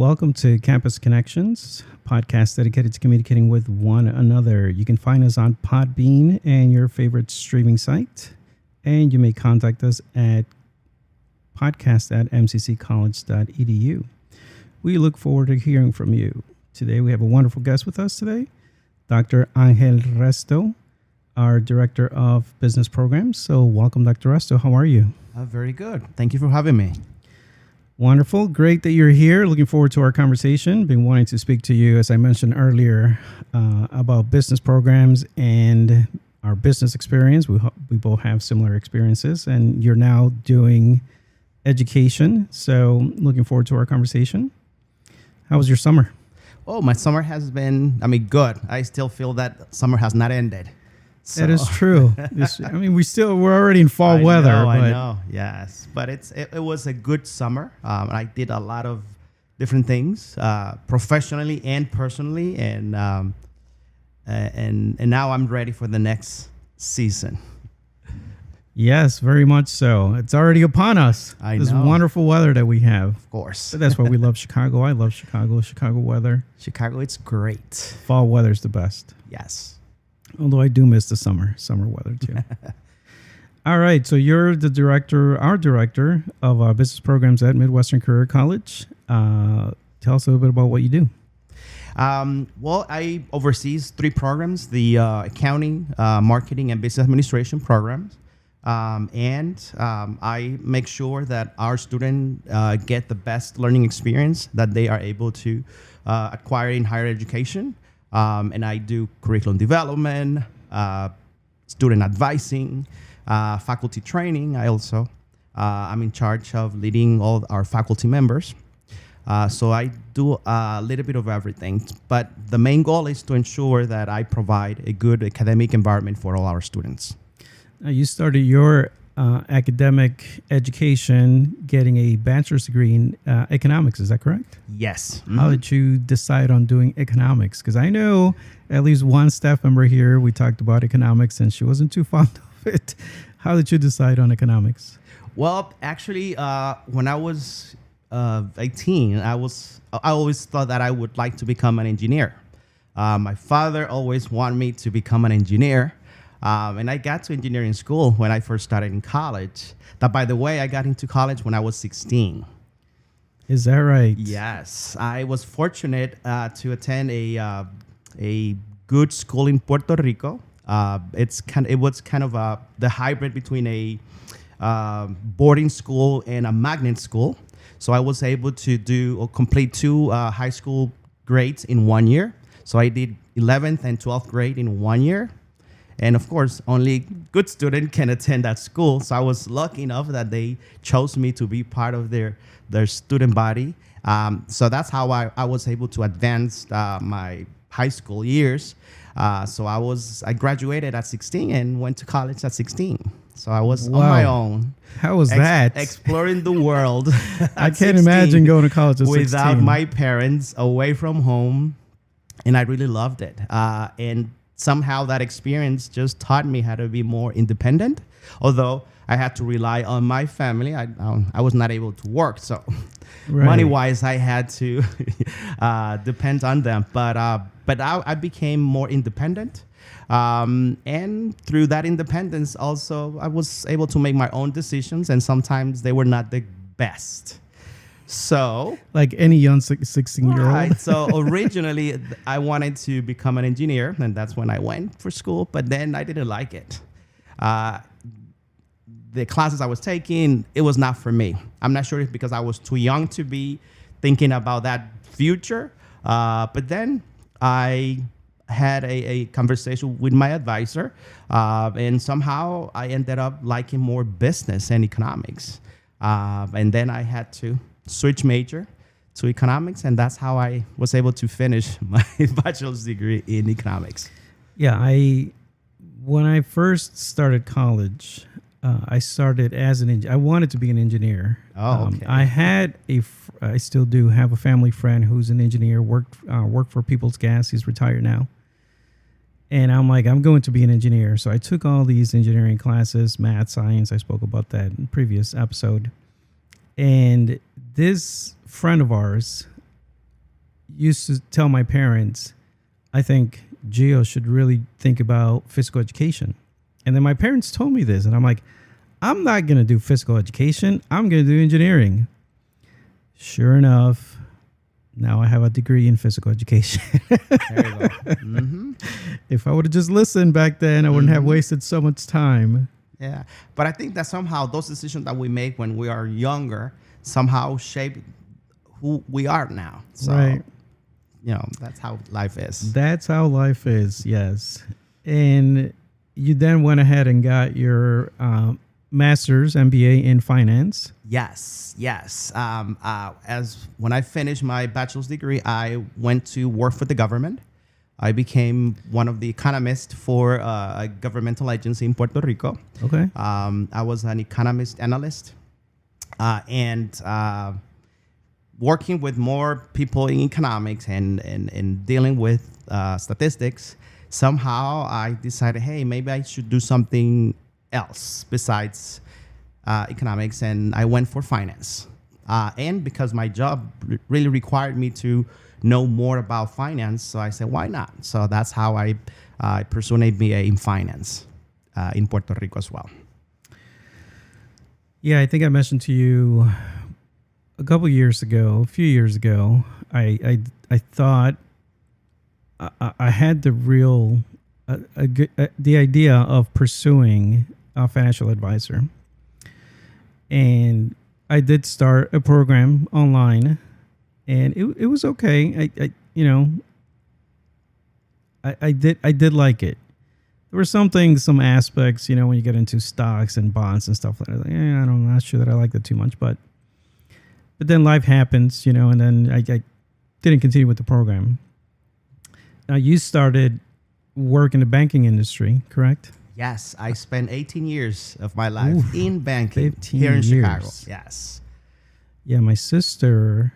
Welcome to Campus Connections, podcast dedicated to communicating with one another. You can find us on Podbean and your favorite streaming site, and you may contact us at podcast@mcccollege.edu. We look forward to hearing from you. Today we have a wonderful guest with us today, Dr. Angel Resto, our Director of Business Programs. So welcome, Dr. Resto. How are you? Very good. Thank you for having me. Wonderful. Great that you're here. Looking forward to our conversation. Been wanting to speak to you, as I mentioned earlier, about business programs and our business experience. We both have similar experiences, and you're now doing education. So looking forward to our conversation. How was your summer? Oh, my summer has been, good. I still feel that summer has not ended. So. That is true. We're already in fall weather. I know. Yes, but it was a good summer. I did a lot of different things, professionally and personally, and now I'm ready for the next season. Yes, very much so. It's already upon us. This wonderful weather that we have. Of course. But that's why we love Chicago. I love Chicago. Chicago weather. Chicago, it's great. Fall weather's the best. Yes. Although I do miss the summer weather too. All right. So you're our director of business programs at Midwestern Career College. Tell us a little bit about what you do. Well, I oversees 3 programs, the accounting, marketing, and business administration programs. I make sure that our students get the best learning experience that they are able to acquire in higher education. And I do curriculum development, student advising, faculty training. I'm in charge of leading all our faculty members. So I do a little bit of everything. But the main goal is to ensure that I provide a good academic environment for all our students. You started your academic education getting a bachelor's degree in economics. Is that correct? Yes. Mm-hmm. How did you decide on doing economics? Because I know at least one staff member here, we talked about economics and she wasn't too fond of it. How did you decide on economics? Well, actually, when I was 18, I always thought that I would like to become an engineer. My father always wanted me to become an engineer. And I got to engineering school when I first started in college. That, by the way, I got into college when I was 16. Is that right? Yes. I was fortunate to attend a good school in Puerto Rico. It was kind of the hybrid between a boarding school and a magnet school. So I was able to complete 2 high school grades in 1 year. So I did 11th and 12th grade in 1 year. And of course, only good student can attend that school. So I was lucky enough that they chose me to be part of their student body. So that's how I was able to advance my high school years. So I graduated at 16 and went to college at 16. So I was on my own. How was that? Exploring the world. I can't imagine going to college at 16. Without my parents, away from home. And I really loved it. And somehow that experience just taught me how to be more independent. Although I had to rely on my family, I was not able to work. So money-wise, I had to depend on them. But I became more independent. And through that independence, also, I was able to make my own decisions. And sometimes they were not the best. So, like any young 16-year-old. Right. So originally I wanted to become an engineer, and that's when I went for school. But then I didn't like it. The classes I was taking, it was not for me. I'm not sure if because I was too young to be thinking about that future. But then I had a conversation with my advisor, and somehow I ended up liking more business and economics. And then I had to switch major to economics, and that's how I was able to finish my bachelor's degree in economics. Yeah, when I first started college, I started as an engineer. I wanted to be an engineer. Oh, okay. I still do have a family friend who's an engineer, worked for People's Gas. He's retired now. And I'm like, I'm going to be an engineer. So I took all these engineering classes, math, science. I spoke about that in the previous episode. And this friend of ours used to tell my parents, I think Gio should really think about physical education. And then my parents told me this, and I'm like, I'm not going to do physical education. I'm going to do engineering. Sure enough, now I have a degree in physical education. There you go. Mm-hmm. If I would have just listened back then, I wouldn't have wasted so much time. Yeah. But I think that somehow those decisions that we make when we are younger somehow shape who we are now. So, Right. That's how life is. That's how life is, yes. And you then went ahead and got your master's MBA in finance. Yes. As when I finished my bachelor's degree, I went to work for the government. I became one of the economists for a governmental agency in Puerto Rico. Okay. I was an economist analyst, and working with more people in economics and dealing with statistics. Somehow I decided, hey, maybe I should do something else besides economics, and I went for finance. And because my job really required me to know more about finance, so I said, why not? So that's how I pursued an MBA in finance in Puerto Rico as well. Yeah, I think I mentioned to you a few years ago, I thought I had the idea of pursuing a financial advisor. And I did start a program online, and it was okay. I did like it. There were some aspects, when you get into stocks and bonds and stuff like that. I'm not sure that I like that too much, but then life happens, and then I didn't continue with the program. Now, you started work in the banking industry, correct? Yes, I spent 18 years of my life in banking 15 here in Chicago. years. Yes. Yeah, my sister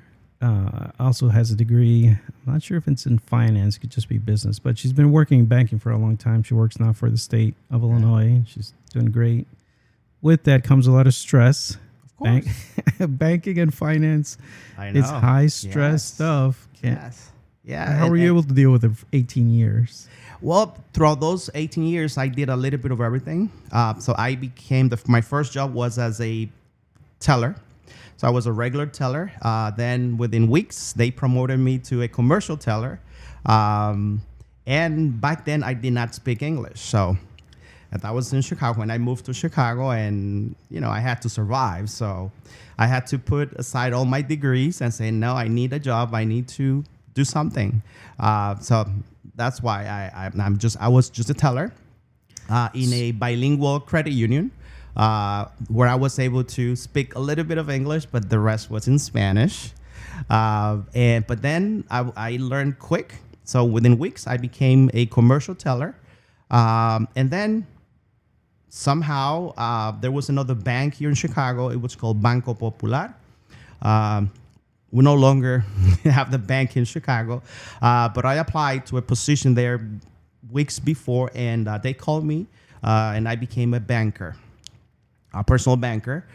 also has a degree. I'm not sure if it's in finance, it could just be business, but she's been working in banking for a long time. She works now for the state of Illinois. She's doing great. With that comes a lot of stress. Of course. Banking and finance, I know. it's high stress stuff. Yes. Yeah. How were you able to deal with it for 18 years? Well, throughout those 18 years, I did a little bit of everything. So I became my first job was as a teller. So I was a regular teller. Then within weeks, they promoted me to a commercial teller. And back then, I did not speak English. So I was in Chicago when I moved to Chicago, and I had to survive. So I had to put aside all my degrees and say, no, I need a job. I need to do something. So that's why I was just a teller in a bilingual credit union where I was able to speak a little bit of English, but the rest was in Spanish. But then I learned quick. So within weeks, I became a commercial teller. And then somehow there was another bank here in Chicago. It was called Banco Popular. We no longer have the bank in Chicago, but I applied to a position there weeks before, and they called me, and I became a banker, a personal banker.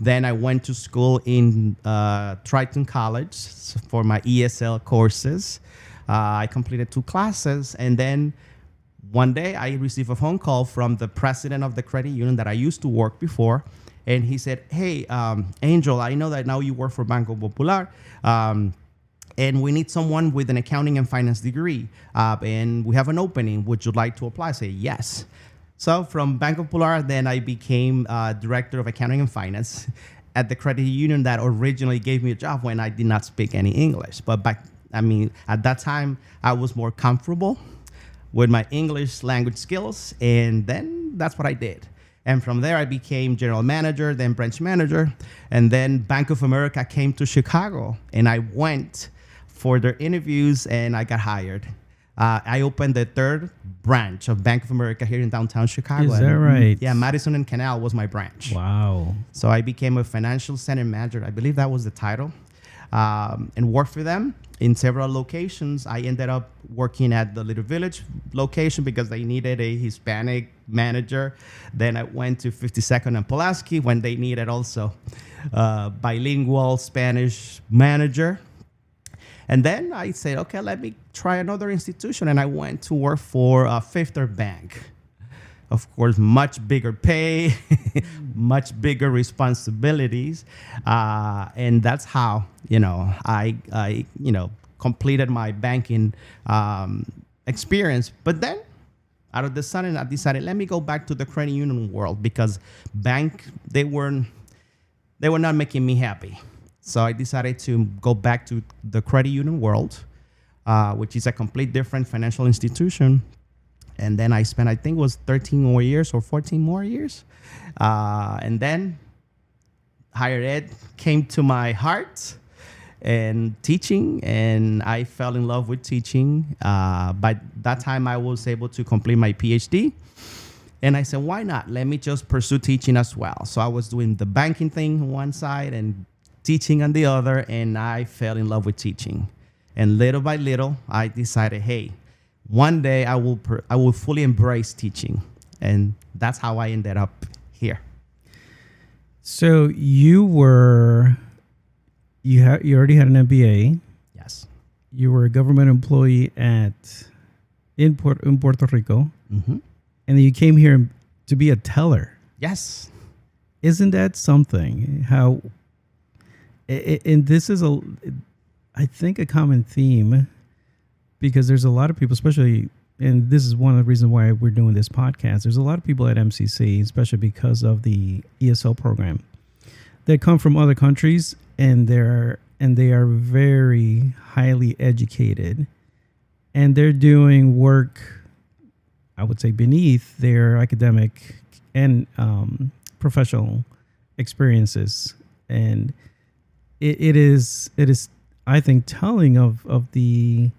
Then I went to school in Triton College for my ESL courses. I completed 2 classes, and then one day I received a phone call from the president of the credit union that I used to work before. And he said, hey, Angel, I know that now you work for Banco Popular, and we need someone with an accounting and finance degree. And we have an opening. Would you like to apply? I say, yes. So from Banco Popular, then I became director of accounting and finance at the credit union that originally gave me a job when I did not speak any English. But at that time, I was more comfortable with my English language skills. And then that's what I did. And from there, I became general manager, then branch manager. And then Bank of America came to Chicago. And I went for their interviews, and I got hired. I opened the 3rd branch of Bank of America here in downtown Chicago. Is that right? Yeah, Madison and Canal was my branch. Wow. So I became a financial center manager. I believe that was the title. And worked for them in several locations. I ended up working at the Little Village location because they needed a Hispanic manager. Then I went to 52nd and Pulaski when they needed also bilingual Spanish manager. And then I said, okay, let me try another institution. And I went to work for Fifth Third Bank. Of course, much bigger pay, much bigger responsibilities. And that's how, I completed my banking experience. But then out of the sudden, I decided, let me go back to the credit union world, because they were not making me happy. So I decided to go back to the credit union world, which is a complete different financial institution. And then I spent, I think it was 13 more years or 14 more years. And then higher ed came to my heart, and teaching, and I fell in love with teaching. By that time, I was able to complete my PhD. And I said, why not? Let me just pursue teaching as well. So I was doing the banking thing on one side and teaching on the other, and I fell in love with teaching. And little by little, I decided, hey, one day I will fully embrace teaching. And that's how I ended up here. So you already had an MBA. Yes. You were a government employee in Puerto Rico. Mm-hmm. And then you came here to be a teller. Yes. Isn't that something? How, and this is I think a common theme, because there's a lot of people, especially, and this is one of the reasons why we're doing this podcast. There's a lot of people at MCC, especially because of the ESL program, that come from other countries, and they are very highly educated, and they're doing work, I would say, beneath their academic and professional experiences. And it is, I think, telling of the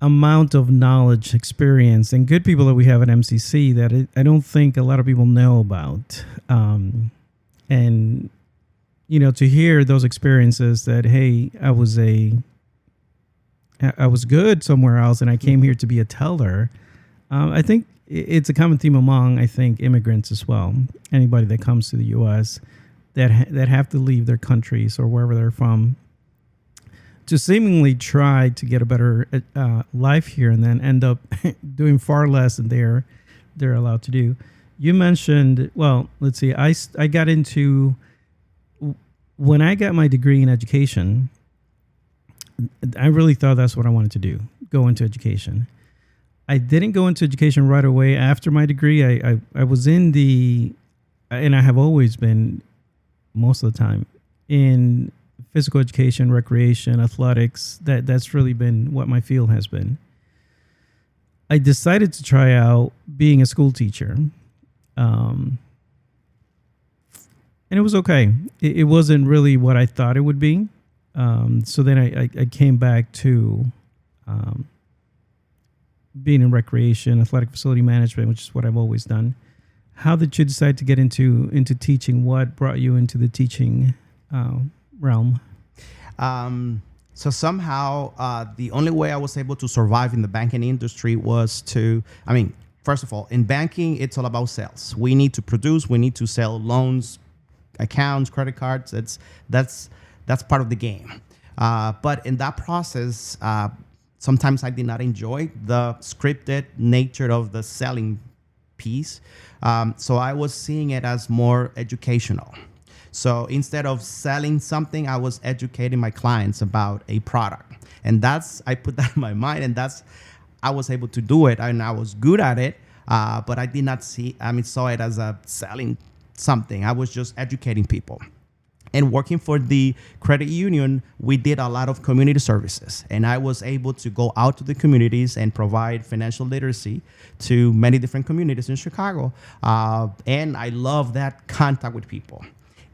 amount of knowledge, experience, and good people that we have at MCC that I don't think a lot of people know about. And, to hear those experiences that, hey, I was good somewhere else and I came here to be a teller. I think it's a common theme among, I think, immigrants as well. Anybody that comes to the U.S. that have to leave their countries or wherever they're from to seemingly try to get a better life here, and then end up doing far less than they're allowed to do. You mentioned, well, let's see, I got into, when I got my degree in education, I really thought that's what I wanted to do, go into education. I didn't go into education right away after my degree. I was and I have always been, most of the time, in physical education, recreation, athletics. That's really been what my field has been. I decided to try out being a school teacher. And it was okay. It wasn't really what I thought it would be. So then I came back to being in recreation, athletic facility management, which is what I've always done. How did you decide to get into teaching? What brought you into the teaching realm? So somehow the only way I was able to survive in the banking industry was first of all, in banking, it's all about sales. We need to produce, we need to sell loans, accounts, credit cards. That's part of the game. But in that process, sometimes I did not enjoy the scripted nature of the selling piece. So I was seeing it as more educational. So instead of selling something, I was educating my clients about a product. And I put that in my mind, and I was able to do it, and I was good at it. But I did not saw it as a selling something. I was just educating people. And working for the credit union, we did a lot of community services. And I was able to go out to the communities and provide financial literacy to many different communities in Chicago. And I love that contact with people.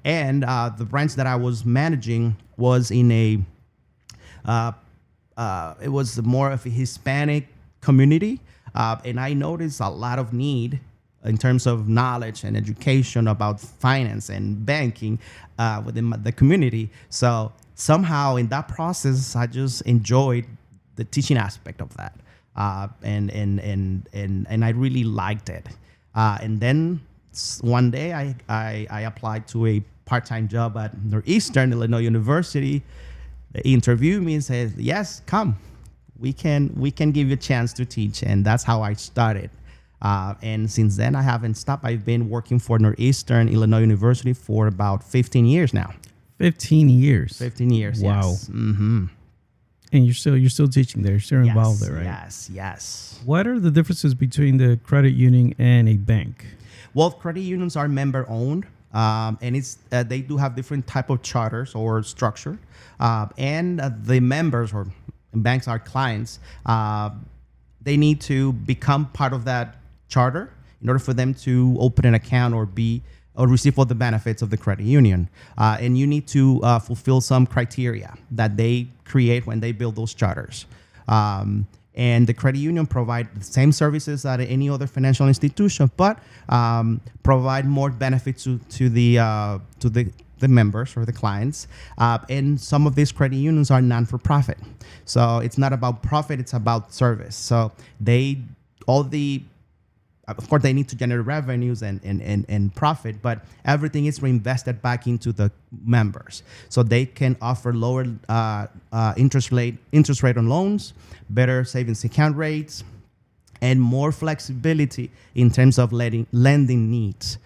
And the branch that I was managing was in it was more of a Hispanic community. And I noticed a lot of need in terms of knowledge and education about finance and banking within the community. So somehow in that process, I just enjoyed the teaching aspect of that. And I really liked it. And then one day I applied to a part-time job at Northeastern Illinois University, interview me and said, yes, come. We can give you a chance to teach. And that's how I started. And since then, I haven't stopped. I've been working for Northeastern Illinois University for about 15 years now. 15 years. 15 years, Wow. yes. Mm-hmm. And you're still teaching there. You're still involved there, right? Yes. What are the differences between the credit union and a bank? Well, credit unions are member-owned, and they do have different type of charters or structure. And the members or banks are clients. They need to become part of that charter in order for them to open an account or receive all the benefits of the credit union. And you need to fulfill some criteria that they create when they build those charters. And the credit union provide the same services that any other financial institution, but provide more benefits to the members or the clients. And some of these credit unions are non-for-profit. So it's not about profit, it's about service. So of course, they need to generate revenues and profit, but everything is reinvested back into the members. So they can offer lower interest rate on loans, better savings account rates, and more flexibility in terms of lending needs.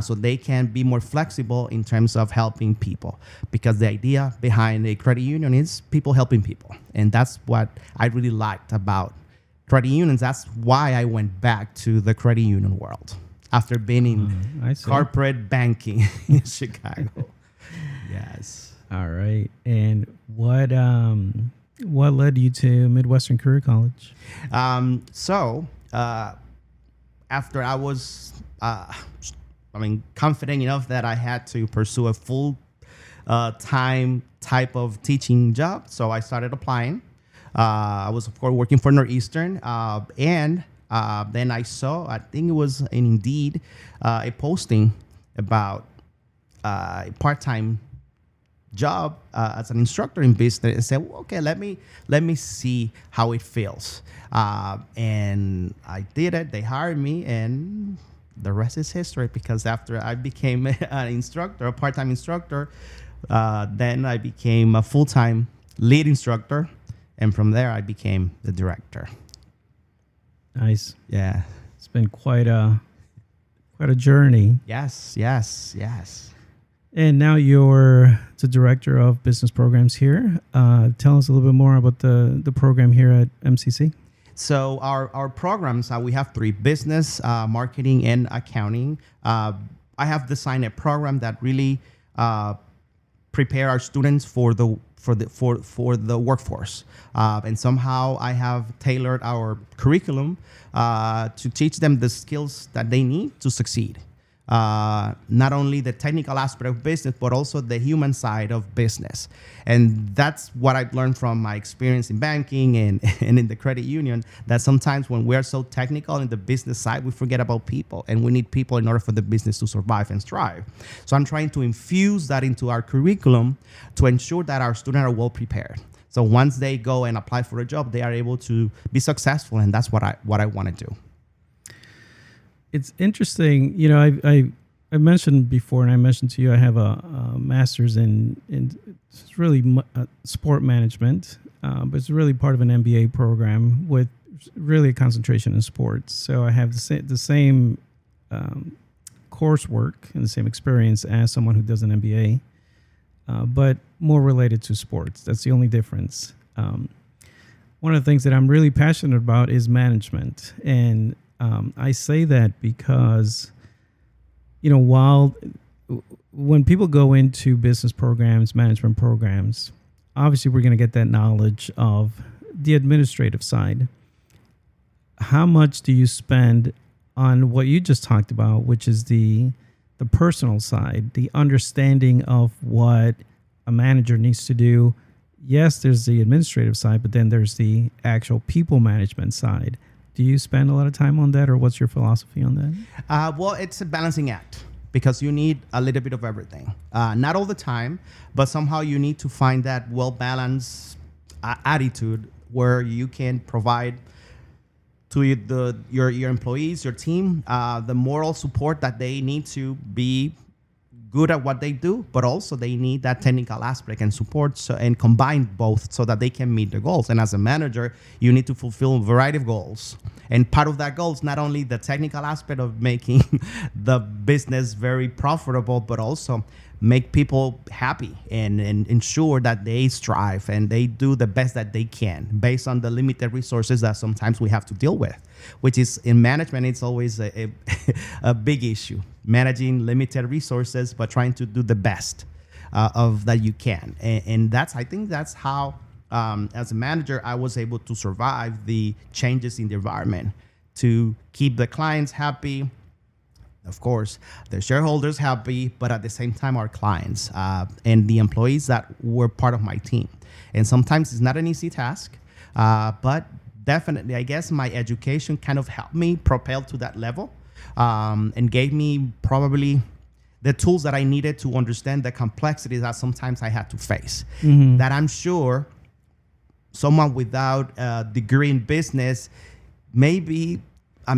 So they can be more flexible in terms of helping people, because the idea behind a credit union is people helping people. And that's what I really liked about credit unions. That's why I went back to the credit union world after being in corporate banking in Chicago. Yes. All right. And what led you to Midwestern Career College? So after I was, confident enough that I had to pursue a full time type of teaching job, so I started applying. I was, of course, working for Northeastern, and then I saw, I think it was in Indeed, a posting about a part-time job as an instructor in business. And said, well, okay, let me see how it feels. And I did it. They hired me, and the rest is history, because after I became an instructor, a part-time instructor, then I became a full-time lead instructor. And from there, I became the director. Nice. Yeah. It's been quite a journey. Yes. And now you're the director of business programs here. Tell us a little bit more about the program here at MCC. So our programs, we have 3: business, marketing, and accounting. I have designed a program that really prepare our students for the workforce, and somehow I have tailored our curriculum to teach them the skills that they need to succeed. Not only the technical aspect of business, but also the human side of business. And that's what I've learned from my experience in banking and in the credit union, that sometimes when we're so technical in the business side, we forget about people, and we need people in order for the business to survive and thrive. So I'm trying to infuse that into our curriculum to ensure that our students are well prepared. So once they go and apply for a job, they are able to be successful, and that's what I want to do. It's interesting, I mentioned before, and I mentioned to you, I have a master's in it's really sport management, but it's really part of an MBA program with really a concentration in sports. So I have the same coursework and the same experience as someone who does an MBA, but more related to sports. That's the only difference. One of the things that I'm really passionate about is management, and I say that because, when people go into business programs, management programs, obviously we're going to get that knowledge of the administrative side. How much do you spend on what you just talked about, which is the personal side, the understanding of what a manager needs to do? Yes, there's the administrative side, but then there's the actual people management side. Do you spend a lot of time on that, or what's your philosophy on that? Well, it's a balancing act, because you need a little bit of everything. Not all the time, but somehow you need to find that well-balanced attitude where you can provide to your employees, your team, the moral support that they need to be good at what they do, but also they need that technical aspect and support, and combine both so that they can meet the goals. And as a manager, you need to fulfill a variety of goals. And part of that goal is not only the technical aspect of making the business very profitable, but also make people happy and ensure that they strive and they do the best that they can based on the limited resources that sometimes we have to deal with, which is in management, it's always a big issue, managing limited resources, but trying to do the best of that you can. And I think that's how, as a manager, I was able to survive the changes in the environment, to keep the clients happy, of course, the shareholders happy, but at the same time, our clients and the employees that were part of my team. And sometimes it's not an easy task, but definitely, I guess my education kind of helped me propel to that level, and gave me probably the tools that I needed to understand the complexities that sometimes I had to face. Mm-hmm. That I'm sure someone without a degree in business, maybe, I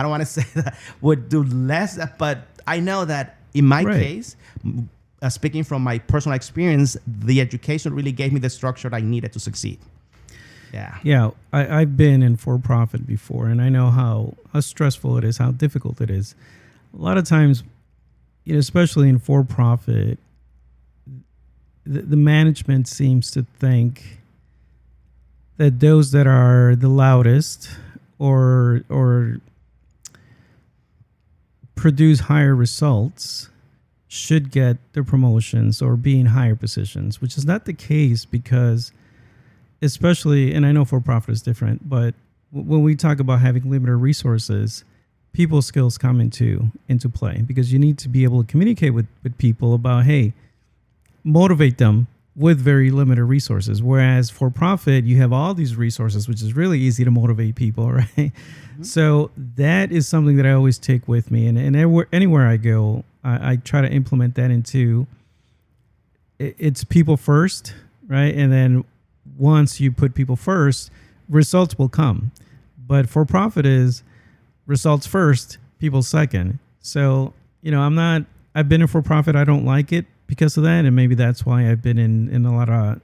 don't want to say that would do less, but I know that in my case, speaking from my personal experience, the education really gave me the structure that I needed to succeed. Yeah. I've been in for-profit before, and I know how stressful it is, how difficult it is. A lot of times, especially in for-profit, the management seems to think that those that are the loudest or produce higher results should get the promotions or be in higher positions, which is not the case, because especially, and I know for-profit is different, but when we talk about having limited resources, people skills come into play, because you need to be able to communicate with people about, hey, motivate them with very limited resources. Whereas for profit, you have all these resources, which is really easy to motivate people, right? Mm-hmm. So that is something that I always take with me. And anywhere I go, I try to implement that into, it's people first, right? And then once you put people first, results will come. But for profit is results first, people second. So, I've been in for profit. I don't like it because of that, and maybe that's why I've been in a lot of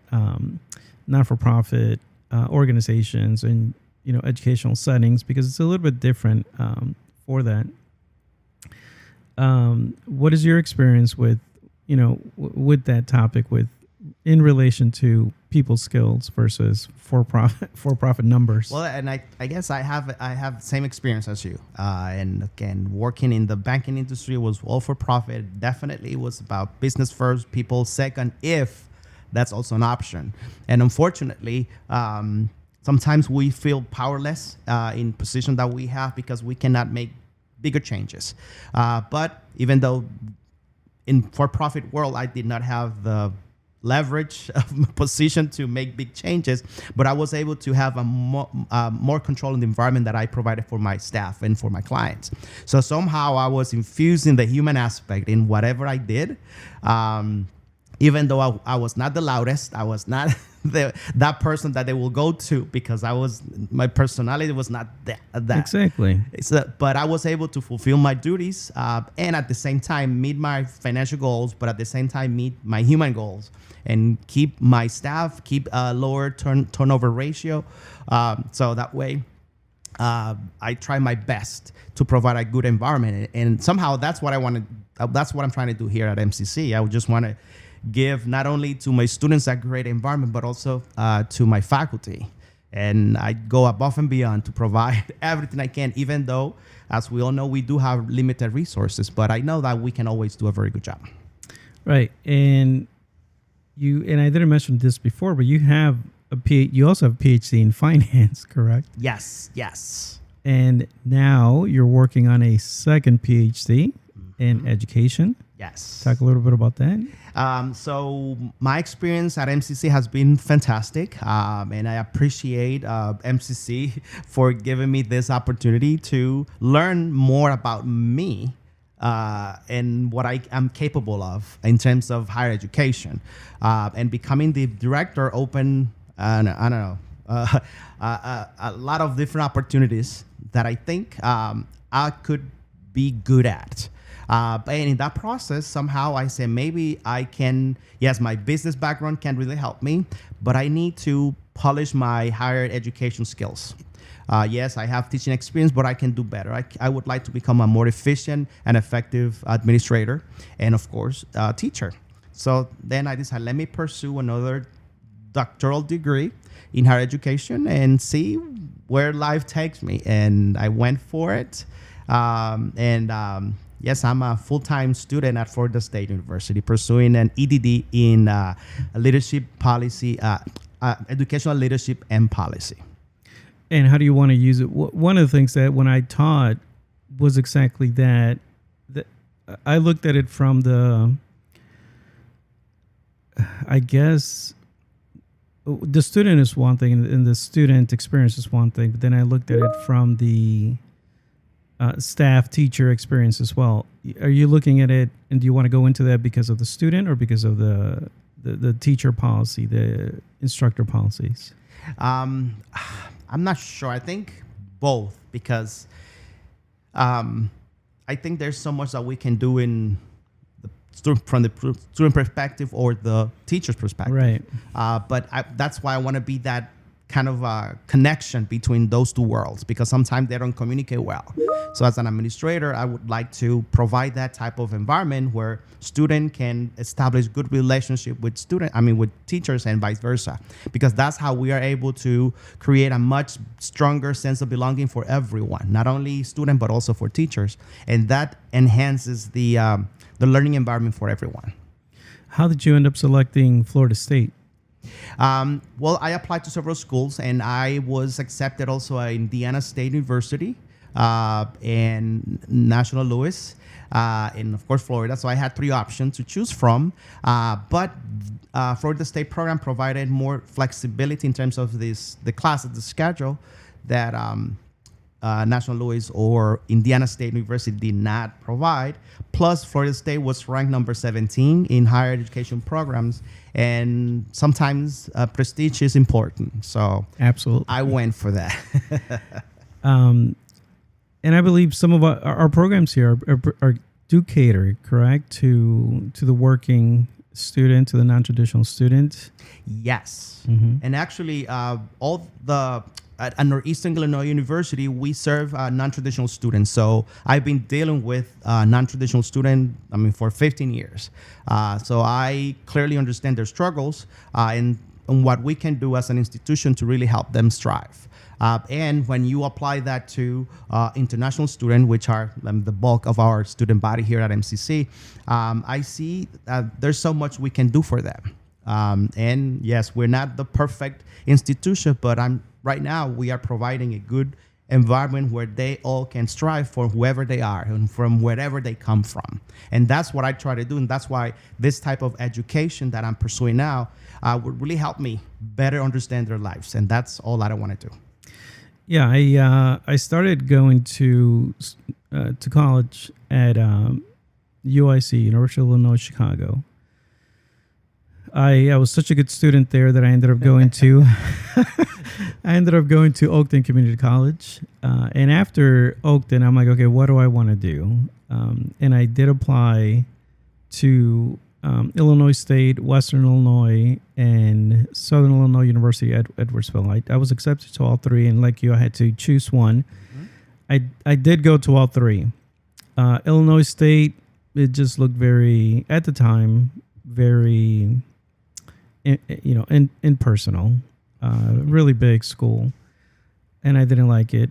not-for-profit organizations and educational settings, because it's a little bit different for that. What is your experience with with that topic, in relation to people's skills versus for-profit numbers? Well, and I guess I have the same experience as you. And again, working in the banking industry was all for profit. Definitely was about business first, people second, if that's also an option. And unfortunately, sometimes we feel powerless in position that we have, because we cannot make bigger changes. But even though in for-profit world, I did not have the leverage of my position to make big changes, but I was able to have a more control in the environment that I provided for my staff and for my clients. So somehow I was infusing the human aspect in whatever I did. Even though I was not the loudest, I was not that person that they will go to, because my personality was not that. Exactly. But I was able to fulfill my duties, and at the same time meet my financial goals, but at the same time meet my human goals, and keep my staff, keep a lower turnover ratio. So that way, I try my best to provide a good environment, and somehow that's what I wanted. That's what I'm trying to do here at MCC. I would just want to give not only to my students a great environment, but also to my faculty. And I go above and beyond to provide everything I can, even though, as we all know, we do have limited resources. But I know that we can always do a very good job. Right. And I didn't mention this before, but you also have a PhD in finance, correct? Yes. And now you're working on a second PhD in education. Yes. Talk a little bit about that. So my experience at MCC has been fantastic, and I appreciate MCC for giving me this opportunity to learn more about me and what I am capable of in terms of higher education, and becoming the director opened, I don't know, a lot of different opportunities that I think I could be good at. But in that process, somehow I said maybe I can. Yes, my business background can really help me, but I need to polish my higher education skills. Yes, I have teaching experience, but I can do better. I would like to become a more efficient and effective administrator and, of course, teacher. So then I decided, let me pursue another doctoral degree in higher education and see where life takes me. And I went for it. Yes, I'm a full-time student at Florida State University pursuing an EDD in leadership policy, educational leadership and policy. And how do you want to use it? One of the things that when I taught was exactly that I looked at it from I guess the student is one thing and the student experience is one thing, but then I looked at it from the staff teacher experience as well. Are you looking at it and do you want to go into that because of the student or because of the teacher policy, the instructor policies? I'm not sure. I think both because I think there's so much that we can do in from the student perspective or the teacher's perspective. Right. But that's why I want to be that kind of connection between those two worlds because sometimes they don't communicate well. So as an administrator, I would like to provide that type of environment where student can establish good relationship with with teachers and vice versa, because that's how we are able to create a much stronger sense of belonging for everyone, not only student, but also for teachers. And that enhances the learning environment for everyone. How did you end up selecting Florida State? Well, I applied to several schools and I was accepted also at Indiana State University and National Louis and of course Florida. So I had three options to choose from, but Florida State program provided more flexibility in terms of the classes, the schedule that National Louis or Indiana State University did not provide. Plus, Florida State was ranked number 17 in higher education programs, and sometimes prestige is important. So, absolutely, I went for that. And I believe some of our programs here do cater, correct, to the working student, to the non-traditional student. Yes, Mm-hmm. and actually, all the at Northeastern Illinois University, we serve non-traditional students. So I've been dealing with non-traditional students, for 15 years. So I clearly understand their struggles and what we can do as an institution to really help them strive. And when you apply that to international students, which are the bulk of our student body here at MCC, I see there's so much we can do for them. And yes, we're not the perfect institution, but right now we are providing a good environment where they all can strive for whoever they are and from wherever they come from. And that's what I try to do. And that's why this type of education that I'm pursuing now would really help me better understand their lives. And that's all that I want to do. Yeah, I started going to college at UIC, University of Illinois, Chicago. I was such a good student there that I ended up going to Oakton Community College. And after Oakton, I'm like, okay, what do I want to do? And I did apply to Illinois State, Western Illinois, and Southern Illinois University at Edwardsville. I was accepted to all three, and like you, I had to choose one. Mm-hmm. I did go to all three. Illinois State, it just looked at the time, very impersonal, really big school, and I didn't like it.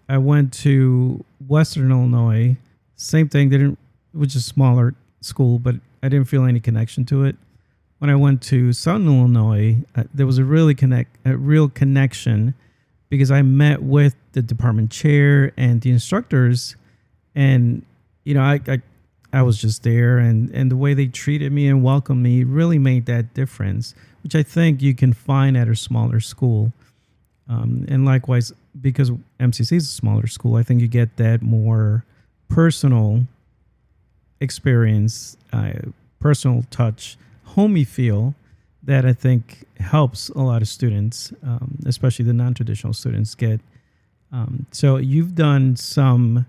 I went to Western Illinois, same thing, which is smaller school, but I didn't feel any connection to it. When I went to Southern Illinois, there was a real connection because I met with the department chair and the instructors, and I was just there, and the way they treated me and welcomed me really made that difference, which I think you can find at a smaller school. And likewise, because MCC is a smaller school, I think you get that more personal experience, personal touch, homey feel that I think helps a lot of students, especially the non-traditional students, get. So you've done some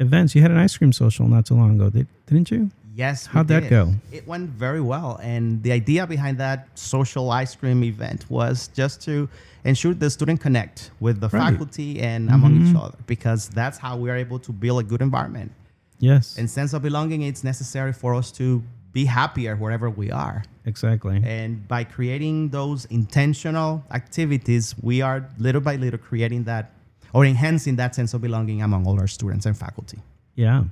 events. You had an ice cream social not too long ago, didn't you? Yes, we How'd that did. go? It went very well. And the idea behind that social ice cream event was just to ensure the student connect with the Right. faculty and among each other, because that's how we are able to build a good environment. Yes, And sense of belonging, it's necessary for us to be happier wherever we are. exactly. And by creating those intentional activities, we are little by little creating that or enhancing that sense of belonging among all our students and faculty. Yeah.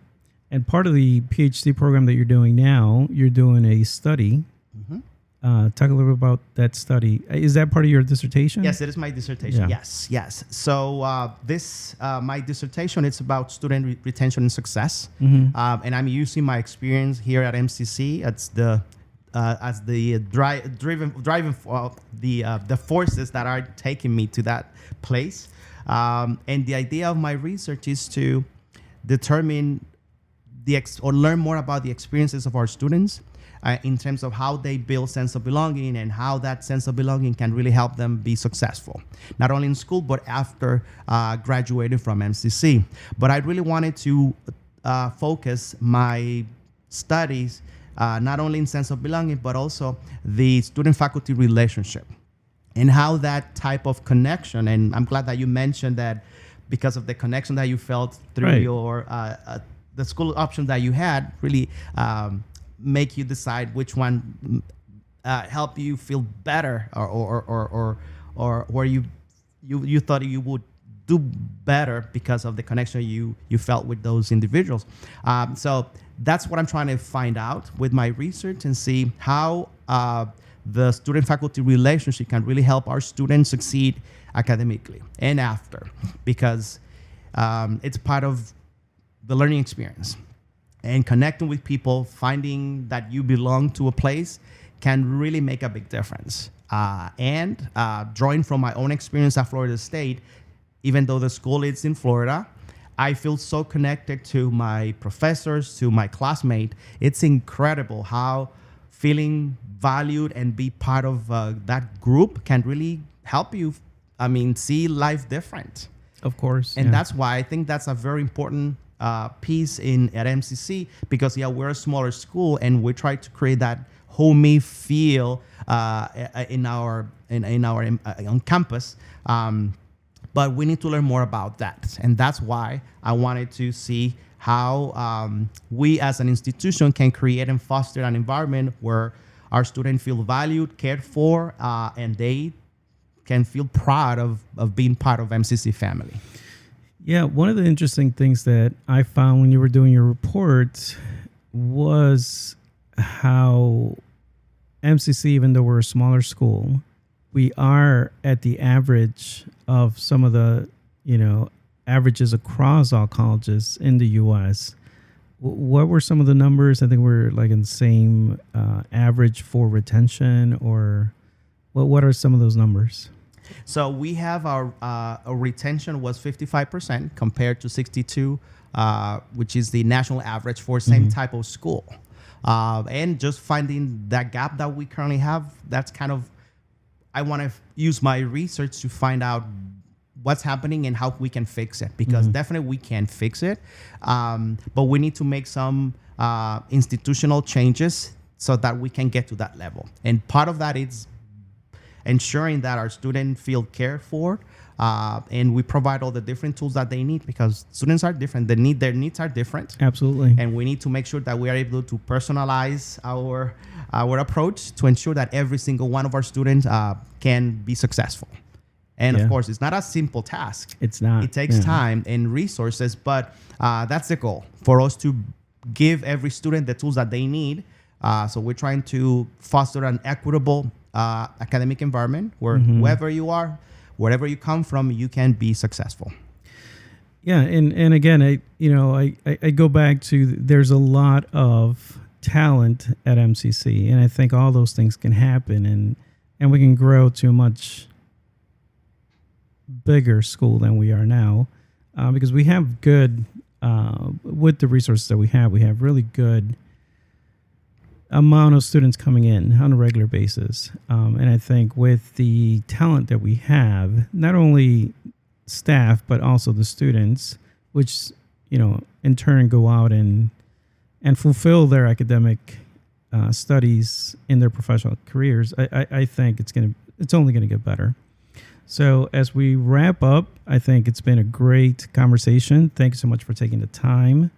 And part of the PhD program that you're doing now, you're doing a study. Talk a little bit about that study. Is that part of your dissertation? Yes, it is my dissertation. Yeah. Yes. So my dissertation, it's about student retention and success. Mm-hmm. And I'm using my experience here at MCC as the the forces that are taking me to that place. And the idea of my research is to determine or learn more about the experiences of our students in terms of how they build sense of belonging and how that sense of belonging can really help them be successful, not only in school, but after graduating from MCC. But I really wanted to focus my studies not only in sense of belonging, but also the student-faculty relationship and how that type of connection, and I'm glad that you mentioned that because of the connection that you felt through Right. your the school options that you had, really make you decide which one help you feel better, or where you thought you would do better because of the connection you felt with those individuals. So that's what I'm trying to find out with my research and see how the student-faculty relationship can really help our students succeed academically and after, because it's part of the learning experience. And connecting with people, finding that you belong to a place can really make a big difference. And drawing from my own experience at Florida State, even though the school is in Florida, I feel so connected to my professors, to my classmates. It's incredible how feeling valued and be part of that group can really help you, see life different. Of course. And yeah. that's why I think that's a very important piece at MCC, because we're a smaller school and we try to create that homey feel on campus. But we need to learn more about that, and that's why I wanted to see how we as an institution can create and foster an environment where our students feel valued, cared for, and they can feel proud of being part of MCC family. Yeah, one of the interesting things that I found when you were doing your report was how MCC, even though we're a smaller school, we are at the average of some of the, averages across all colleges in the U.S. What were some of the numbers? I think we're like in the same average for retention, or what are some of those numbers? So we have our retention was 55% compared to 62, which is the national average for same type of school. And just finding that gap that we currently have, that's kind of, I want to use my research to find out what's happening and how we can fix it, because definitely we can fix it. But we need to make some institutional changes so that we can get to that level. And part of that is ensuring that our students feel cared for, and we provide all the different tools that they need, because students are different. Their needs are different. Absolutely. And we need to make sure that we are able to personalize our approach to ensure that every single one of our students can be successful. And of course, it's not a simple task. It's not. It takes time and resources, but that's the goal, for us to give every student the tools that they need. So we're trying to foster an equitable academic environment where whoever you are, wherever you come from, you can be successful. Yeah, and again, I go back to, there's a lot of talent at MCC, and I think all those things can happen, and we can grow to a much bigger school than we are now, because we have good, with the resources that we have really good amount of students coming in on a regular basis. And I think with the talent that we have, not only staff, but also the students, which, in turn go out and fulfill their academic studies in their professional careers, I think it's only gonna get better. So as we wrap up, I think it's been a great conversation. Thank you so much for taking the time.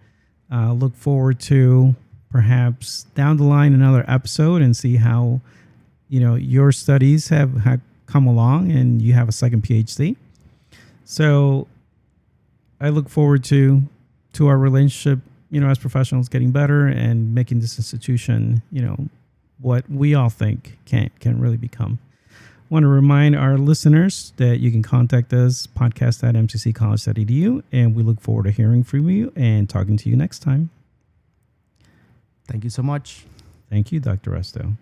Look forward to perhaps down the line another episode and see how your studies have come along and you have a second PhD. So I look forward to our relationship, as professionals getting better and making this institution, what we all think can really become. I want to remind our listeners that you can contact us, podcast@mcccollege.edu, and we look forward to hearing from you and talking to you next time. Thank you so much. Thank you, Dr. Resto.